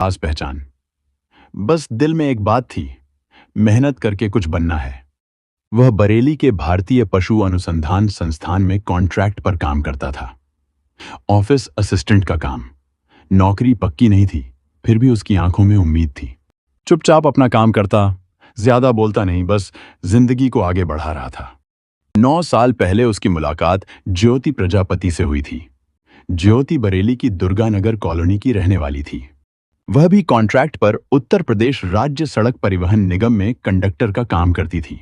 खास पहचान। बस दिल में एक बात थी, मेहनत करके कुछ बनना है। वह बरेली के भारतीय पशु अनुसंधान संस्थान में कॉन्ट्रैक्ट पर काम करता था। ऑफिस असिस्टेंट का काम। नौकरी पक्की नहीं थी, फिर भी उसकी आंखों में उम्मीद थी। चुपचाप अपना काम करता, ज्यादा बोलता नहीं, बस जिंदगी को आगे बढ़ा रहा था। 9 साल पहले उसकी मुलाकात ज्योति प्रजापति से हुई थी। ज्योति बरेली की दुर्गानगर कॉलोनी की रहने वाली थी। वह भी कॉन्ट्रैक्ट पर उत्तर प्रदेश राज्य सड़क परिवहन निगम में कंडक्टर का काम करती थी।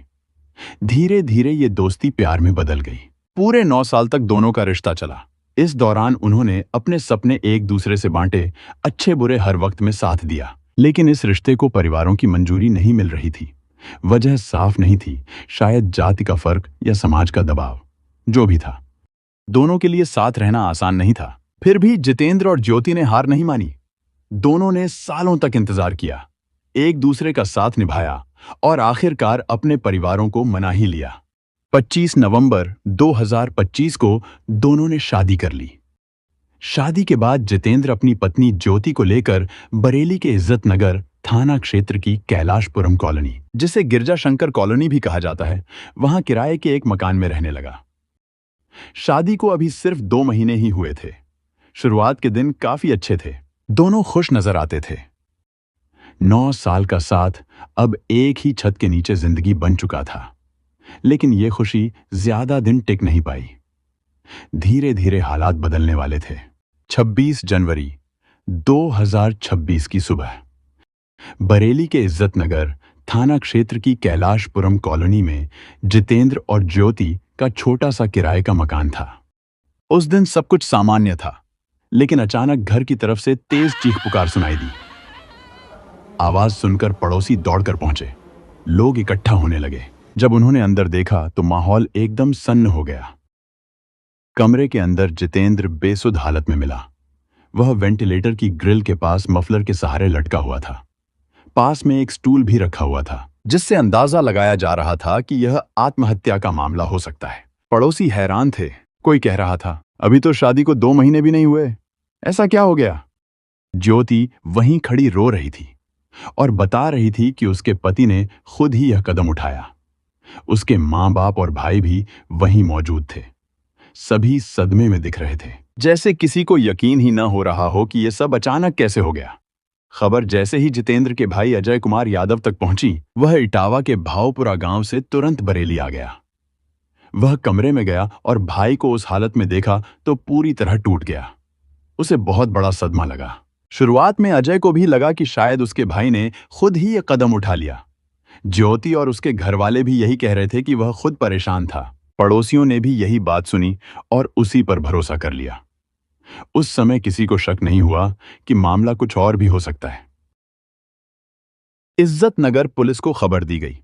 धीरे धीरे ये दोस्ती प्यार में बदल गई। पूरे 9 साल तक दोनों का रिश्ता चला। इस दौरान उन्होंने अपने सपने एक दूसरे से बांटे, अच्छे बुरे हर वक्त में साथ दिया। लेकिन इस रिश्ते को परिवारों की मंजूरी नहीं मिल रही थी। वजह साफ नहीं थी, शायद जाति का फर्क या समाज का दबाव। जो भी था, दोनों के लिए साथ रहना आसान नहीं था। फिर भी जितेंद्र और ज्योति ने हार नहीं मानी। दोनों ने सालों तक इंतजार किया, एक दूसरे का साथ निभाया और आखिरकार अपने परिवारों को मना ही लिया। 25 नवंबर 2025 को दोनों ने शादी कर ली। शादी के बाद जितेंद्र अपनी पत्नी ज्योति को लेकर बरेली के इज्जत नगर थाना क्षेत्र की कैलाशपुरम कॉलोनी, जिसे गिरजा शंकर कॉलोनी भी कहा जाता है, वहां किराए के एक मकान में रहने लगा। शादी को अभी सिर्फ 2 महीने ही हुए थे। शुरुआत के दिन काफी अच्छे थे, दोनों खुश नजर आते थे। 9 साल का साथ अब एक ही छत के नीचे जिंदगी बन चुका था। लेकिन ये खुशी ज्यादा दिन टिक नहीं पाई। धीरे धीरे हालात बदलने वाले थे। 26 जनवरी 2026 की सुबह बरेली के इज्जत नगर थाना क्षेत्र की कैलाशपुरम कॉलोनी में जितेंद्र और ज्योति का छोटा सा किराए का मकान था। उस दिन सब कुछ सामान्य था, लेकिन अचानक घर की तरफ से तेज चीख पुकार सुनाई दी। आवाज सुनकर पड़ोसी दौड़कर पहुंचे। लोग इकट्ठा होने लगे। जब उन्होंने अंदर देखा तो माहौल एकदम सन्न हो गया। कमरे के अंदर जितेंद्र बेसुध हालत में मिला। वह वेंटिलेटर की ग्रिल के पास मफलर के सहारे लटका हुआ था। पास में एक स्टूल भी रखा हुआ था, जिससे अंदाजा लगाया जा रहा था कि यह आत्महत्या का मामला हो सकता है। पड़ोसी हैरान थे। कोई कह रहा था, अभी तो शादी को 2 महीने भी नहीं हुए, ऐसा क्या हो गया? ज्योति वहीं खड़ी रो रही थी और बता रही थी कि उसके पति ने खुद ही यह कदम उठाया। उसके माँ बाप और भाई भी वहीं मौजूद थे। सभी सदमे में दिख रहे थे, जैसे किसी को यकीन ही न हो रहा हो कि यह सब अचानक कैसे हो गया। खबर जैसे ही जितेंद्र के भाई अजय कुमार यादव तक पहुंची, वह इटावा के भावपुरा गांव से तुरंत बरेली आ गया। वह कमरे में गया और भाई को उस हालत में देखा तो पूरी तरह टूट गया। उसे बहुत बड़ा सदमा लगा। शुरुआत में अजय को भी लगा कि शायद उसके भाई ने खुद ही यह कदम उठा लिया। ज्योति और उसके घरवाले भी यही कह रहे थे कि वह खुद परेशान था। पड़ोसियों ने भी यही बात सुनी और उसी पर भरोसा कर लिया। उस समय किसी को शक नहीं हुआ कि मामला कुछ और भी हो सकता है। इज्जत नगर पुलिस को खबर दी गई।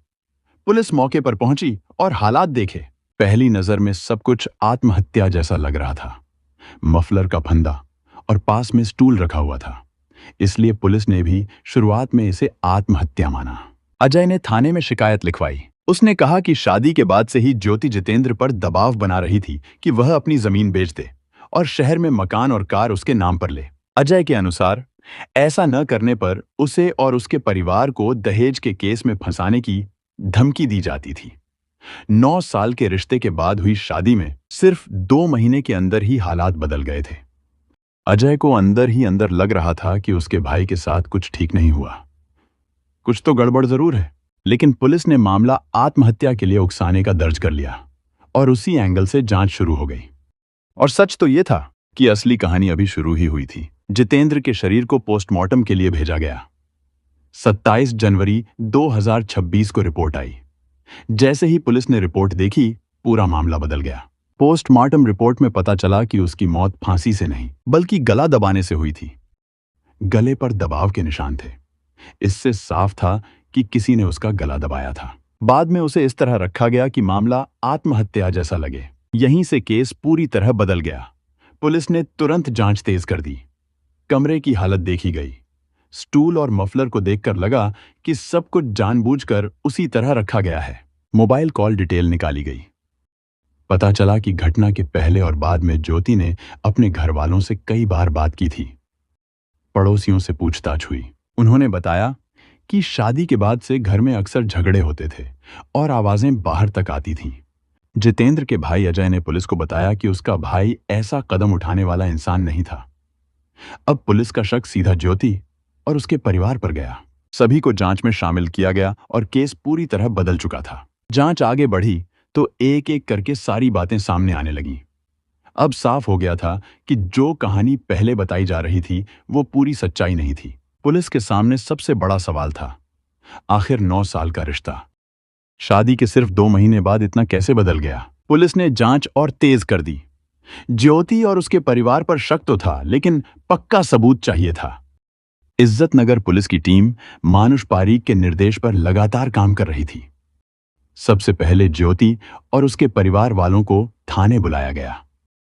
पुलिस मौके पर पहुंची और हालात देखे। पहली नजर में सब कुछ आत्महत्या जैसा लग रहा था। मफलर का फंदा और पास में स्टूल रखा हुआ था, इसलिए पुलिस ने भी शुरुआत में इसे आत्महत्या माना। अजय ने थाने में शिकायत लिखवाई। उसने कहा कि शादी के बाद से ही ज्योति जितेंद्र पर दबाव बना रही थी कि वह अपनी जमीन बेच दे और शहर में मकान और कार उसके नाम पर ले। अजय के अनुसार ऐसा न करने पर उसे और उसके परिवार को दहेज के केस में फंसाने की धमकी दी जाती थी। 9 साल के रिश्ते के बाद हुई शादी में सिर्फ 2 महीने के अंदर ही हालात बदल गए थे। अजय को अंदर ही अंदर लग रहा था कि उसके भाई के साथ कुछ ठीक नहीं हुआ। कुछ तो गड़बड़ जरूर है। लेकिन पुलिस ने मामला आत्महत्या के लिए उकसाने का दर्ज कर लिया और उसी एंगल से जांच शुरू हो गई। और सच तो यह था कि असली कहानी अभी शुरू ही हुई थी। जितेंद्र के शरीर को पोस्टमार्टम के लिए भेजा गया। 27 जनवरी 2026 को रिपोर्ट आई। जैसे ही पुलिस ने रिपोर्ट देखी, पूरा मामला बदल गया। पोस्टमार्टम रिपोर्ट में पता चला कि उसकी मौत फांसी से नहीं, बल्कि गला दबाने से हुई थी। गले पर दबाव के निशान थे। इससे साफ था कि किसी ने उसका गला दबाया था। बाद में उसे इस तरह रखा गया कि मामला आत्महत्या जैसा लगे। यहीं से केस पूरी तरह बदल गया। पुलिस ने तुरंत जांच तेज कर दी। कमरे की हालत देखी गई। स्टूल और मफलर को देखकर लगा कि सब कुछ जानबूझकर उसी तरह रखा गया है। मोबाइल कॉल डिटेल निकाली गई। पता चला कि घटना के पहले और बाद में ज्योति ने अपने घर वालों से कई बार बात की थी। पड़ोसियों से पूछताछ हुई। उन्होंने बताया कि शादी के बाद से घर में अक्सर झगड़े होते थे और आवाजें बाहर तक आती थीं। जितेंद्र के भाई अजय ने पुलिस को बताया कि उसका भाई ऐसा कदम उठाने वाला इंसान नहीं था। अब पुलिस का शक सीधा ज्योति और उसके परिवार पर गया। सभी को जांच में शामिल किया गया और केस पूरी तरह बदल चुका था। जांच आगे बढ़ी तो एक एक करके सारी बातें सामने आने लगीं। अब साफ हो गया था कि जो कहानी पहले बताई जा रही थी वो पूरी सच्चाई नहीं थी। पुलिस के सामने सबसे बड़ा सवाल था, आखिर 9 साल का रिश्ता शादी के सिर्फ 2 महीने बाद इतना कैसे बदल गया? पुलिस ने जांच और तेज कर दी। ज्योति और उसके परिवार पर शक तो था, लेकिन पक्का सबूत चाहिए था। इज्जत नगर पुलिस की टीम मानुष पारीक के निर्देश पर लगातार काम कर रही थी। सबसे पहले ज्योति और उसके परिवार वालों को थाने बुलाया गया।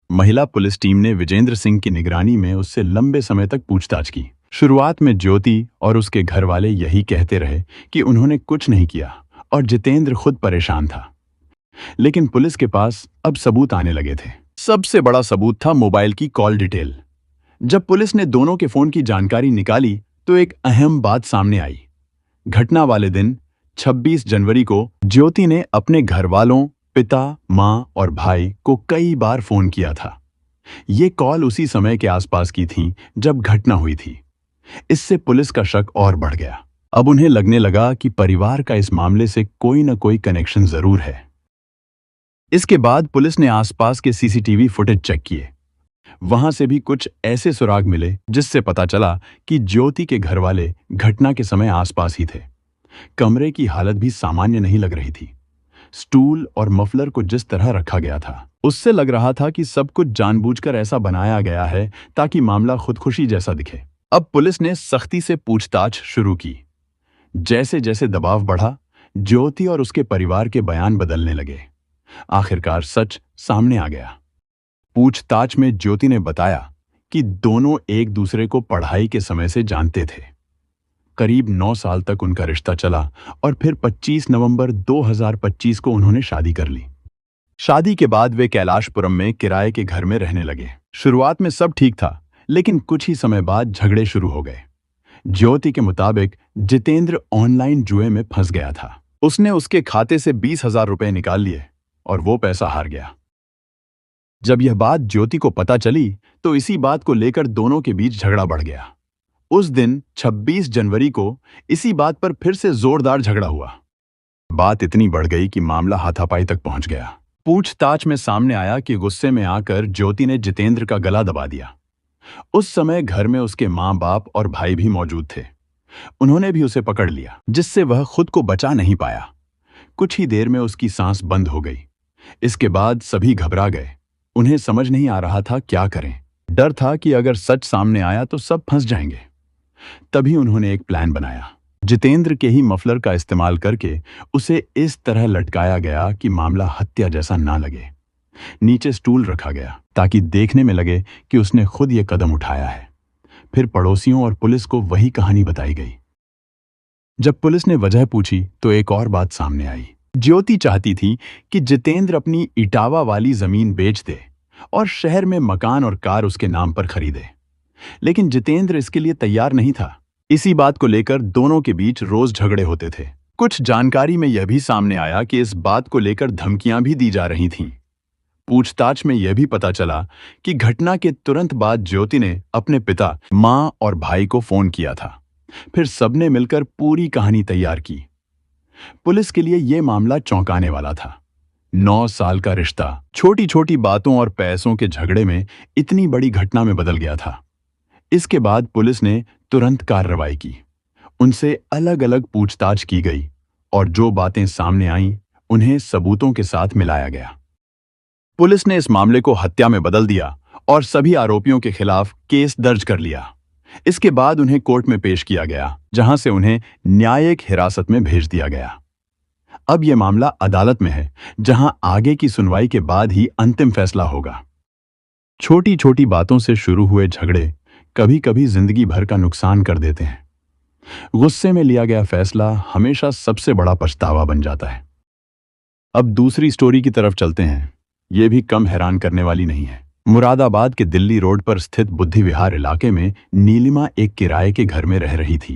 महिला पुलिस टीम ने विजेंद्र सिंह की निगरानी में उससे लंबे समय तक पूछताछ की। शुरुआत में ज्योति और उसके घर वाले यही कहते रहे कि उन्होंने कुछ नहीं किया और जितेंद्र खुद परेशान था। लेकिन पुलिस के पास अब सबूत आने लगे थे। सबसे बड़ा सबूत था मोबाइल की कॉल डिटेल। जब पुलिस ने दोनों के फोन की जानकारी निकाली तो एक अहम बात सामने आई। घटना वाले दिन 26 जनवरी को ज्योति ने अपने घर वालों, पिता, मां और भाई को कई बार फोन किया था। ये कॉल उसी समय के आसपास की थी जब घटना हुई थी। इससे पुलिस का शक और बढ़ गया। अब उन्हें लगने लगा कि परिवार का इस मामले से कोई न कोई कनेक्शन जरूर है। इसके बाद पुलिस ने आसपास के सीसीटीवी फुटेज चेक किए। वहां से भी कुछ ऐसे सुराग मिले जिससे पता चला कि ज्योति के घर वाले घटना के समय आसपास ही थे। कमरे की हालत भी सामान्य नहीं लग रही थी। स्टूल और मफलर को जिस तरह रखा गया था उससे लग रहा था कि सब कुछ जानबूझकर ऐसा बनाया गया है ताकि मामला खुदकुशी जैसा दिखे। अब पुलिस ने सख्ती से पूछताछ शुरू की। जैसे जैसे दबाव बढ़ा, ज्योति और उसके परिवार के बयान बदलने लगे। आखिरकार सच सामने आ गया। पूछताछ में ज्योति ने बताया कि दोनों एक दूसरे को पढ़ाई के समय से जानते थे। करीब 9 साल तक उनका रिश्ता चला और फिर 25 नवंबर 2025 को उन्होंने शादी कर ली। शादी के बाद वे कैलाशपुरम में किराए के घर में रहने लगे। शुरुआत में सब ठीक था, लेकिन कुछ ही समय बाद झगड़े शुरू हो गए। ज्योति के मुताबिक जितेंद्र ऑनलाइन जुए में फंस गया था। उसने उसके खाते से 20,000 रुपए निकाल लिए और वो पैसा हार गया। जब यह बात ज्योति को पता चली तो इसी बात को लेकर दोनों के बीच झगड़ा बढ़ गया। उस दिन 26 जनवरी को इसी बात पर फिर से जोरदार झगड़ा हुआ। बात इतनी बढ़ गई कि मामला हाथापाई तक पहुंच गया। पूछताछ में सामने आया कि गुस्से में आकर ज्योति ने जितेंद्र का गला दबा दिया। उस समय घर में उसके मां बाप और भाई भी मौजूद थे। उन्होंने भी उसे पकड़ लिया, जिससे वह खुद को बचा नहीं पाया। कुछ ही देर में उसकी सांस बंद हो गई। इसके बाद सभी घबरा गए। उन्हें समझ नहीं आ रहा था क्या करें। डर था कि अगर सच सामने आया तो सब फंस जाएंगे। तभी उन्होंने एक प्लान बनाया। जितेंद्र के ही मफलर का इस्तेमाल करके उसे इस तरह लटकाया गया कि मामला हत्या जैसा ना लगे। नीचे स्टूल रखा गया ताकि देखने में लगे कि उसने खुद ये कदम उठाया है। फिर पड़ोसियों और पुलिस को वही कहानी बताई गई। जब पुलिस ने वजह पूछी तो एक और बात सामने आई। ज्योति चाहती थी कि जितेंद्र अपनी इटावा वाली जमीन बेच दे और शहर में मकान और कार उसके नाम पर खरीदे, लेकिन जितेंद्र इसके लिए तैयार नहीं था। इसी बात को लेकर दोनों के बीच रोज झगड़े होते थे। कुछ जानकारी में यह भी सामने आया कि इस बात को लेकर धमकियां भी दी जा रही थीं। पूछताछ में यह भी पता चला कि घटना के तुरंत बाद ज्योति ने अपने पिता, मां और भाई को फोन किया था। फिर सबने मिलकर पूरी कहानी तैयार की। पुलिस के लिए यह मामला चौंकाने वाला था। 9 साल का रिश्ता छोटी छोटी बातों और पैसों के झगड़े में इतनी बड़ी घटना में बदल गया था। इसके बाद पुलिस ने तुरंत कार्रवाई की। उनसे अलग अलग पूछताछ की गई और जो बातें सामने आईं उन्हें सबूतों के साथ मिलाया गया। पुलिस ने इस मामले को हत्या में बदल दिया और सभी आरोपियों के खिलाफ केस दर्ज कर लिया। इसके बाद उन्हें कोर्ट में पेश किया गया, जहां से उन्हें न्यायिक हिरासत में भेज दिया गया। अब यह मामला अदालत में है, जहां आगे की सुनवाई के बाद ही अंतिम फैसला होगा। छोटी छोटी बातों से शुरू हुए झगड़े कभी कभी जिंदगी भर का नुकसान कर देते हैं। गुस्से में लिया गया फैसला हमेशा सबसे बड़ा पछतावा बन जाता है। अब दूसरी स्टोरी की तरफ चलते हैं। यह भी कम हैरान करने वाली नहीं है। मुरादाबाद के दिल्ली रोड पर स्थित बुद्धि विहार इलाके में नीलिमा एक किराए के घर में रह रही थी।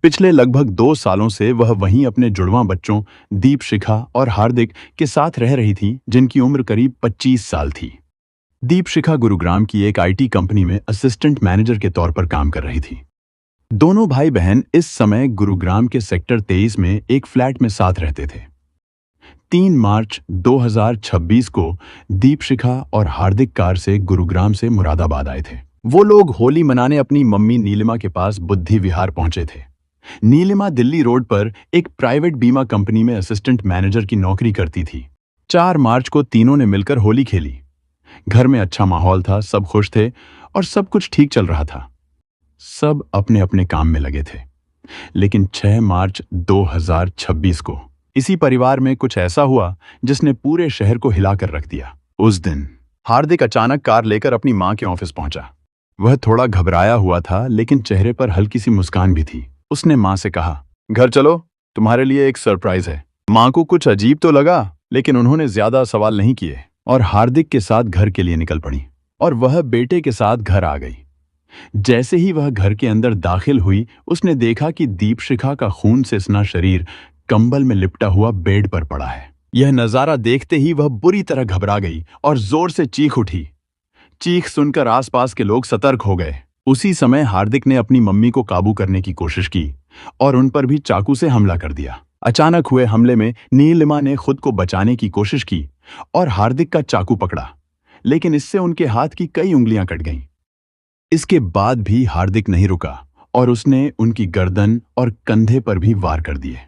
पिछले लगभग 2 सालों से वह वहीं अपने जुड़वां बच्चों दीपशिखा और हार्दिक के साथ रह रही थी, जिनकी उम्र करीब 25 साल थी। दीपशिखा गुरुग्राम की एक आईटी कंपनी में असिस्टेंट मैनेजर के तौर पर काम कर रही थी। दोनों भाई बहन इस समय गुरुग्राम के सेक्टर 23 में एक फ्लैट में साथ रहते थे। 3 मार्च 2026 को दीपशिखा और हार्दिक कार से गुरुग्राम से मुरादाबाद आए थे। वो लोग होली मनाने अपनी मम्मी नीलिमा के पास बुद्धि विहार पहुंचे थे। नीलिमा दिल्ली रोड पर एक प्राइवेट बीमा कंपनी में असिस्टेंट मैनेजर की नौकरी करती थी। 4 मार्च को तीनों ने मिलकर होली खेली। घर में अच्छा माहौल था, सब खुश थे और सब कुछ ठीक चल रहा था। सब अपने अपने काम में लगे थे। लेकिन 6 मार्च 2026 को इसी परिवार में कुछ ऐसा हुआ जिसने पूरे शहर को हिलाकर रख दिया। उस दिन हार्दिक अचानक कार लेकर अपनी मां के ऑफिस पहुंचा। वह थोड़ा घबराया हुआ था, लेकिन चेहरे पर हल्की सी मुस्कान भी थी। उसने मां से कहा, घर चलो, तुम्हारे लिए एक सरप्राइज है। मां को कुछ अजीब तो लगा, लेकिन उन्होंने ज्यादा सवाल नहीं किए और हार्दिक के साथ घर के लिए निकल पड़ी और वह बेटे के साथ घर आ गई। जैसे ही वह घर के अंदर दाखिल हुई, उसने देखा कि दीपशिखा का खून से सना शरीर कंबल में लिपटा हुआ बेड पर पड़ा है। यह नजारा देखते ही वह बुरी तरह घबरा गई और जोर से चीख उठी। चीख सुनकर आसपास के लोग सतर्क हो गए। उसी समय हार्दिक ने अपनी मम्मी को काबू करने की कोशिश की और उन पर भी चाकू से हमला कर दिया। अचानक हुए हमले में नीलिमा ने खुद को बचाने की कोशिश की और हार्दिक का चाकू पकड़ा, लेकिन इससे उनके हाथ की कई उंगलियां कट गईं। इसके बाद भी हार्दिक नहीं रुका और उसने उनकी गर्दन और कंधे पर भी वार कर दिए।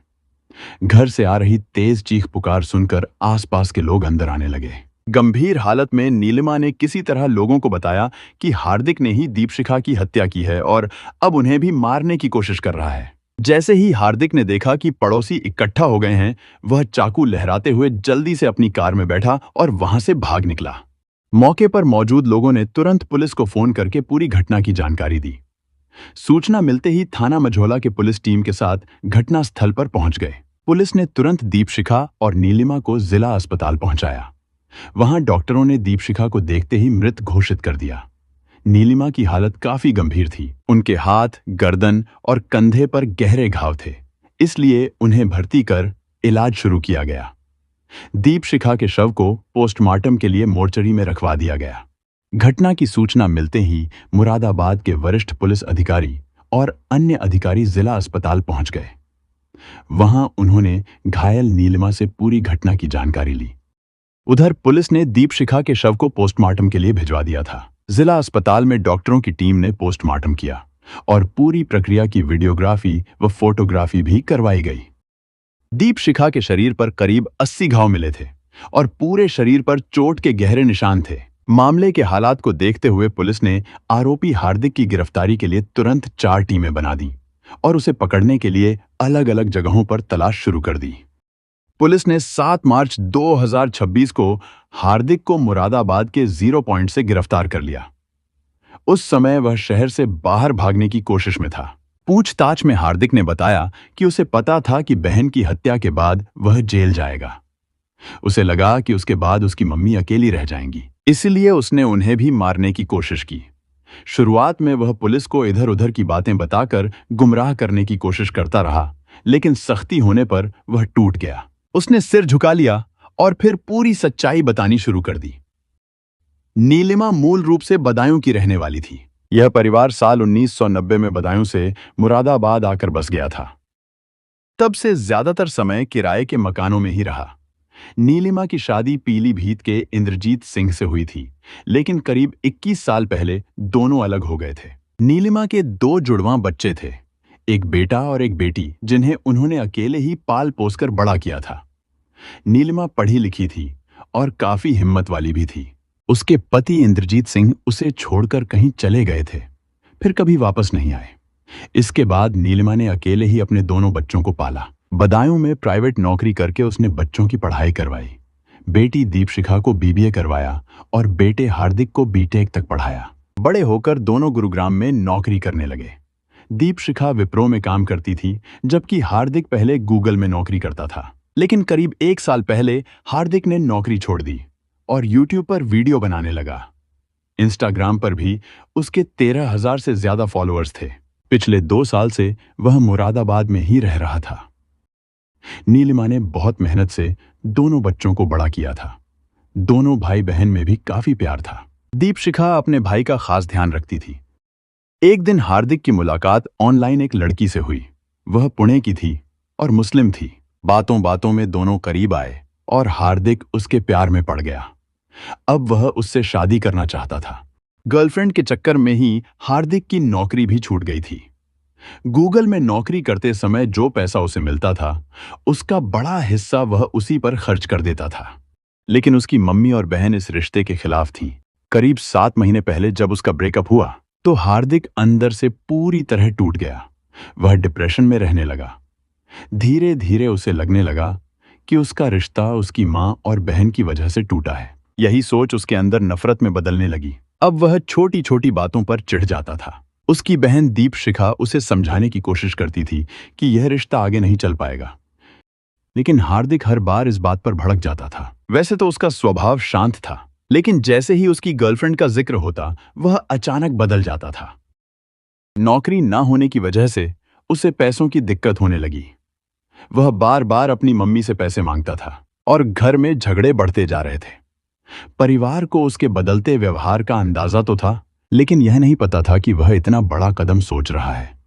घर से आ रही तेज चीख पुकार सुनकर आसपास के लोग अंदर आने लगे। गंभीर हालत में नीलिमा ने किसी तरह लोगों को बताया कि हार्दिक ने ही दीपशिखा की हत्या की है और अब उन्हें भी मारने की कोशिश कर रहा है। जैसे ही हार्दिक ने देखा कि पड़ोसी इकट्ठा हो गए हैं, वह चाकू लहराते हुए जल्दी से अपनी कार में बैठा और वहां से भाग निकला। मौके पर मौजूद लोगों ने तुरंत पुलिस को फोन करके पूरी घटना की जानकारी दी। सूचना मिलते ही थाना मझौला के पुलिस टीम के साथ घटनास्थल पर पहुंच गए। पुलिस ने तुरंत दीपशिखा और नीलिमा को जिला अस्पताल पहुंचाया। वहां डॉक्टरों ने दीपशिखा को देखते ही मृत घोषित कर दिया। नीलिमा की हालत काफी गंभीर थी। उनके हाथ, गर्दन और कंधे पर गहरे घाव थे, इसलिए उन्हें भर्ती कर इलाज शुरू किया गया। दीपशिखा के शव को पोस्टमार्टम के लिए मोर्चरी में रखवा दिया गया। घटना की सूचना मिलते ही मुरादाबाद के वरिष्ठ पुलिस अधिकारी और अन्य अधिकारी जिला अस्पताल पहुंच गए। वहां उन्होंने घायल नीलिमा से पूरी घटना की जानकारी ली। उधर पुलिस ने दीपशिखा के शव को पोस्टमार्टम के लिए भिजवा दिया था। जिला अस्पताल में डॉक्टरों की टीम ने पोस्टमार्टम किया और पूरी प्रक्रिया की वीडियोग्राफी व फोटोग्राफी भी करवाई गई। दीपशिखा के शरीर पर करीब 80 घाव मिले थे और पूरे शरीर पर चोट के गहरे निशान थे। मामले के हालात को देखते हुए पुलिस ने आरोपी हार्दिक की गिरफ्तारी के लिए तुरंत 4 टीमें बना दी और उसे पकड़ने के लिए अलग अलग जगहों पर तलाश शुरू कर दी। पुलिस ने 7 मार्च 2026 को हार्दिक को मुरादाबाद के 0 पॉइंट से गिरफ्तार कर लिया। उस समय वह शहर से बाहर भागने की कोशिश में था। पूछताछ में हार्दिक ने बताया कि उसे पता था कि बहन की हत्या के बाद वह जेल जाएगा। उसे लगा कि उसके बाद उसकी मम्मी अकेली रह जाएंगी, इसलिए उसने उन्हें भी मारने की कोशिश की। शुरुआत में वह पुलिस को इधर उधर की बातें बताकर गुमराह करने की कोशिश करता रहा, लेकिन सख्ती होने पर वह टूट गया। उसने सिर झुका लिया और फिर पूरी सच्चाई बतानी शुरू कर दी। नीलिमा मूल रूप से बदायूं की रहने वाली थी। यह परिवार साल 1990 में बदायूं से मुरादाबाद आकर बस गया था। तब से ज्यादातर समय किराए के मकानों में ही रहा। नीलिमा की शादी पीलीभीत के इंद्रजीत सिंह से हुई थी, लेकिन करीब 21 साल पहले दोनों अलग हो गए थे। नीलिमा के 2 जुड़वां बच्चे थे, एक बेटा और एक बेटी, जिन्हें उन्होंने अकेले ही पाल पोसकर बड़ा किया था। नीलिमा पढ़ी लिखी थी और काफी हिम्मत वाली भी थी। उसके पति इंद्रजीत सिंह उसे छोड़कर कहीं चले गए थे, फिर कभी वापस नहीं आए। इसके बाद नीलिमा ने अकेले ही अपने दोनों बच्चों को पाला। बदायूं में प्राइवेट नौकरी करके उसने बच्चों की पढ़ाई करवाई। बेटी दीपशिखा को बीबीए करवाया और बेटे हार्दिक को बीटेक तक पढ़ाया। बड़े होकर दोनों गुरुग्राम में नौकरी करने लगे। दीपशिखा विप्रो में काम करती थी, जबकि हार्दिक पहले गूगल में नौकरी करता था। लेकिन करीब 1 साल पहले हार्दिक ने नौकरी छोड़ दी और यूट्यूब पर वीडियो बनाने लगा। इंस्टाग्राम पर भी उसके 13,000 से ज्यादा फॉलोअर्स थे। पिछले 2 साल से वह मुरादाबाद में ही रह रहा था। नीलिमा ने बहुत मेहनत से दोनों बच्चों को बड़ा किया था। दोनों भाई बहन में भी काफी प्यार था। दीपशिखा अपने भाई का खास ध्यान रखती थी। एक दिन हार्दिक की मुलाकात ऑनलाइन एक लड़की से हुई। वह पुणे की थी और मुस्लिम थी। बातों बातों में दोनों करीब आए और हार्दिक उसके प्यार में पड़ गया। अब वह उससे शादी करना चाहता था। गर्लफ्रेंड के चक्कर में ही हार्दिक की नौकरी भी छूट गई थी। गूगल में नौकरी करते समय जो पैसा उसे मिलता था, उसका बड़ा हिस्सा वह उसी पर खर्च कर देता था। लेकिन उसकी मम्मी और बहन इस रिश्ते के खिलाफ थीं। करीब 7 महीने पहले जब उसका ब्रेकअप हुआ तो हार्दिक अंदर से पूरी तरह टूट गया। वह डिप्रेशन में रहने लगा। धीरे धीरे उसे लगने लगा कि उसका रिश्ता उसकी माँ और बहन की वजह से टूटा है। यही सोच उसके अंदर नफरत में बदलने लगी। अब वह छोटी छोटी बातों पर चिढ़ जाता था। उसकी बहन दीपशिखा उसे समझाने की कोशिश करती थी कि यह रिश्ता आगे नहीं चल पाएगा, लेकिन हार्दिक हर बार इस बात पर भड़क जाता था। वैसे तो उसका स्वभाव शांत था, लेकिन जैसे ही उसकी गर्लफ्रेंड का जिक्र होता, वह अचानक बदल जाता था। नौकरी ना होने की वजह से उसे पैसों की दिक्कत होने लगी। वह बार बार अपनी मम्मी से पैसे मांगता था और घर में झगड़े बढ़ते जा रहे थे। परिवार को उसके बदलते व्यवहार का अंदाजा तो था, लेकिन यह नहीं पता था कि वह इतना बड़ा कदम सोच रहा है।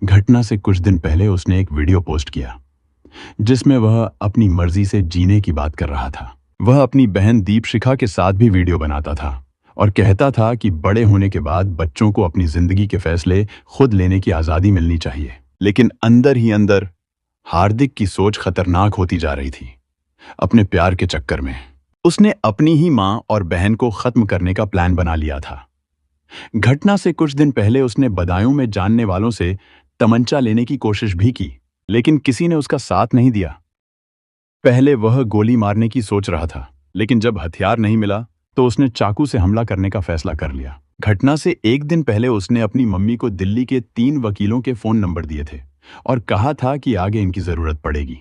घटना से कुछ दिन पहले उसने एक वीडियो पोस्ट किया जिसमें वह अपनी मर्जी से जीने की बात कर रहा था। वह अपनी बहन दीपशिखा के साथ भी वीडियो बनाता था और कहता था कि बड़े होने के बाद बच्चों को अपनी जिंदगी के फैसले खुद लेने की आजादी मिलनी चाहिए। लेकिन अंदर ही अंदर हार्दिक की सोच खतरनाक होती जा रही थी। अपने प्यार के चक्कर में उसने अपनी ही मां और बहन को खत्म करने का प्लान बना लिया था। घटना से कुछ दिन पहले उसने बदायूं में जानने वालों से तमंचा लेने की कोशिश भी की, लेकिन किसी ने उसका साथ नहीं दिया। पहले वह गोली मारने की सोच रहा था, लेकिन जब हथियार नहीं मिला तो उसने चाकू से हमला करने का फैसला कर लिया। घटना से एक दिन पहले उसने अपनी मम्मी को दिल्ली के 3 वकीलों के फोन नंबर दिए थे और कहा था कि आगे इनकी जरूरत पड़ेगी।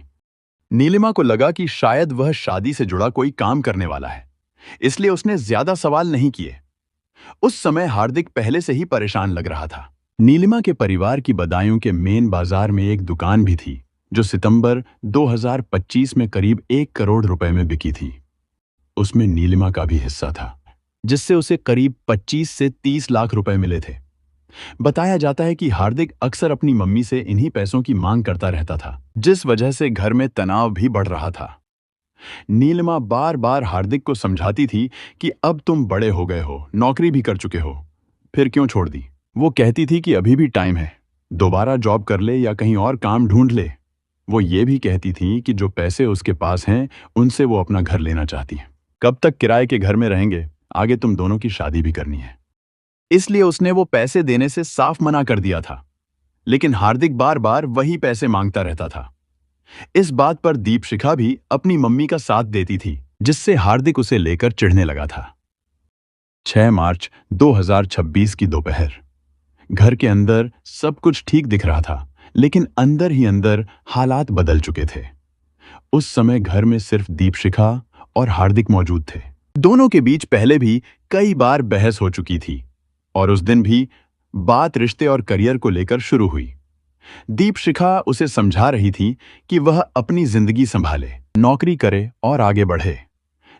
नीलिमा को लगा कि शायद वह शादी से जुड़ा कोई काम करने वाला है, इसलिए उसने ज्यादा सवाल नहीं किए। उस समय हार्दिक पहले से ही परेशान लग रहा था। नीलिमा के परिवार की बदायूं के मेन बाजार में एक दुकान भी थी जो सितंबर 2025 में करीब 1 करोड़ रुपए में बिकी थी। उसमें नीलिमा का भी हिस्सा था, जिससे उसे करीब 25 से 30 लाख रुपए मिले थे। बताया जाता है कि हार्दिक अक्सर अपनी मम्मी से इन्हीं पैसों की मांग करता रहता था, जिस वजह से घर में तनाव भी बढ़ रहा था। नीलिमा बार बार हार्दिक को समझाती थी कि अब तुम बड़े हो गए हो, नौकरी भी कर चुके हो, फिर क्यों छोड़ दी। वो कहती थी कि अभी भी टाइम है, दोबारा जॉब कर ले या कहीं और काम ढूंढ ले। वो ये भी कहती थी कि जो पैसे उसके पास हैं उनसे वो अपना घर लेना चाहती है। कब तक किराए के घर में रहेंगे, आगे तुम दोनों की शादी भी करनी है। इसलिए उसने वो पैसे देने से साफ मना कर दिया था, लेकिन हार्दिक बार बार वही पैसे मांगता रहता था। इस बात पर दीपशिखा भी अपनी मम्मी का साथ देती थी, जिससे हार्दिक उसे लेकर चिढ़ने लगा था। 6 मार्च 2026 की दोपहर। घर के अंदर सब कुछ ठीक दिख रहा था, लेकिन अंदर ही अंदर हालात बदल चुके थे। उस समय घर में सिर्फ दीपशिखा और हार्दिक मौजूद थे। दोनों के बीच पहले भी कई बार बहस हो चुकी थी और उस दिन भी बात रिश्ते और करियर को लेकर शुरू हुई। दीपशिखा उसे समझा रही थी कि वह अपनी जिंदगी संभाले, नौकरी करे और आगे बढ़े,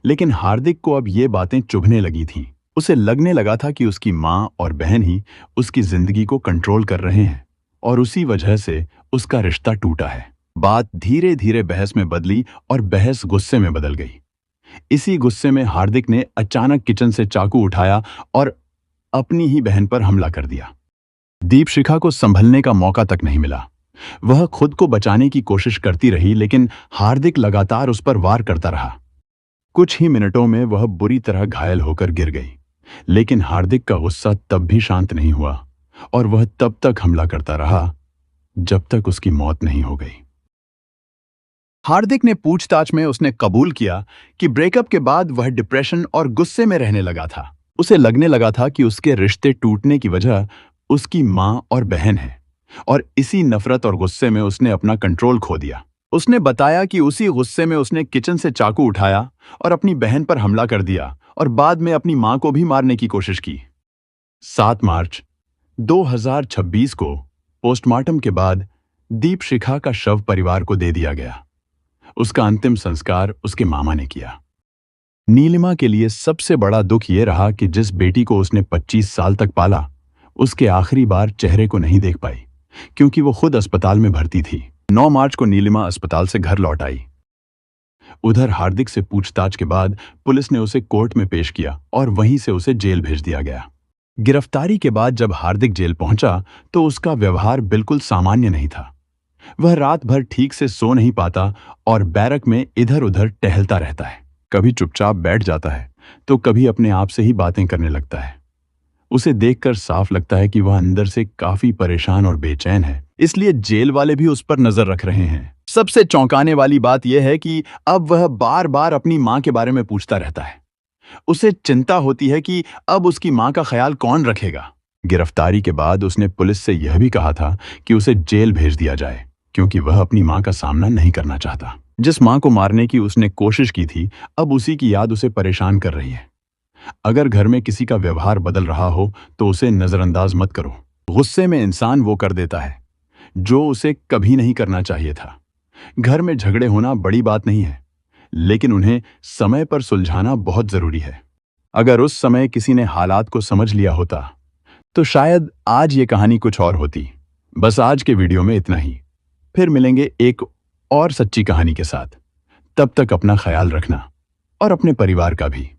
लेकिन हार्दिक को अब ये बातें चुभने लगी थीं। उसे लगने लगा था कि उसकी माँ और बहन ही उसकी जिंदगी को कंट्रोल कर रहे हैं और उसी वजह से उसका रिश्ता टूटा है। बात धीरे धीरे बहस में बदली और बहस गुस्से में बदल गई। इसी गुस्से में हार्दिक ने अचानक किचन से चाकू उठाया और अपनी ही बहन पर हमला कर दिया। दीपशिखा को संभलने का मौका तक नहीं मिला। वह खुद को बचाने की कोशिश करती रही, लेकिन हार्दिक लगातार उस पर वार करता रहा। कुछ ही मिनटों में वह बुरी तरह घायल होकर गिर गई, लेकिन हार्दिक का गुस्सा तब भी शांत नहीं हुआ और वह तब तक हमला करता रहा जब तक उसकी मौत नहीं हो गई। हार्दिक ने पूछताछ में उसने कबूल किया कि ब्रेकअप के बाद वह डिप्रेशन और गुस्से में रहने लगा था। उसे लगने लगा था कि उसके रिश्ते टूटने की वजह उसकी माँ और बहन है और इसी नफरत और गुस्से में उसने अपना कंट्रोल खो दिया। उसने बताया कि उसी गुस्से में उसने किचन से चाकू उठाया और अपनी बहन पर हमला कर दिया और बाद में अपनी माँ को भी मारने की कोशिश की। 7 मार्च 2026 को पोस्टमार्टम के बाद दीपशिखा का शव परिवार को दे दिया गया। उसका अंतिम संस्कार उसके मामा ने किया। नीलिमा के लिए सबसे बड़ा दुख यह रहा कि जिस बेटी को उसने 25 साल तक पाला, उसके आखिरी बार चेहरे को नहीं देख पाई, क्योंकि वो खुद अस्पताल में भर्ती थी। 9 मार्च को नीलिमा अस्पताल से घर लौट आई। उधर हार्दिक से पूछताछ के बाद पुलिस ने उसे कोर्ट में पेश किया और वहीं से उसे जेल भेज दिया गया। गिरफ्तारी के बाद जब हार्दिक जेल पहुंचा तो उसका व्यवहार बिल्कुल सामान्य नहीं था। वह रात भर ठीक से सो नहीं पाता और बैरक में इधर उधर टहलता रहता है। कभी चुपचाप बैठ जाता है तो कभी अपने आप से ही बातें करने लगता है। उसे देखकर साफ लगता है कि वह अंदर से काफी परेशान और बेचैन है, इसलिए जेल वाले भी उस पर नजर रख रहे हैं। सबसे चौंकाने वाली बात यह है कि अब वह बार बार अपनी मां के बारे में पूछता रहता है। उसे चिंता होती है कि अब उसकी मां का ख्याल कौन रखेगा। गिरफ्तारी के बाद उसने पुलिस से यह भी कहा था कि उसे जेल भेज दिया जाए, क्योंकि वह अपनी मां का सामना नहीं करना चाहता। जिस मां को मारने की उसने कोशिश की थी, अब उसी की याद उसे परेशान कर रही है। अगर घर में किसी का व्यवहार बदल रहा हो तो उसे नजरअंदाज मत करो। गुस्से में इंसान वो कर देता है जो उसे कभी नहीं करना चाहिए था। घर में झगड़े होना बड़ी बात नहीं है, लेकिन उन्हें समय पर सुलझाना बहुत जरूरी है। अगर उस समय किसी ने हालात को समझ लिया होता तो शायद आज ये कहानी कुछ और होती। बस आज के वीडियो में इतना ही। फिर मिलेंगे एक और सच्ची कहानी के साथ। तब तक अपना ख्याल रखना और अपने परिवार का भी।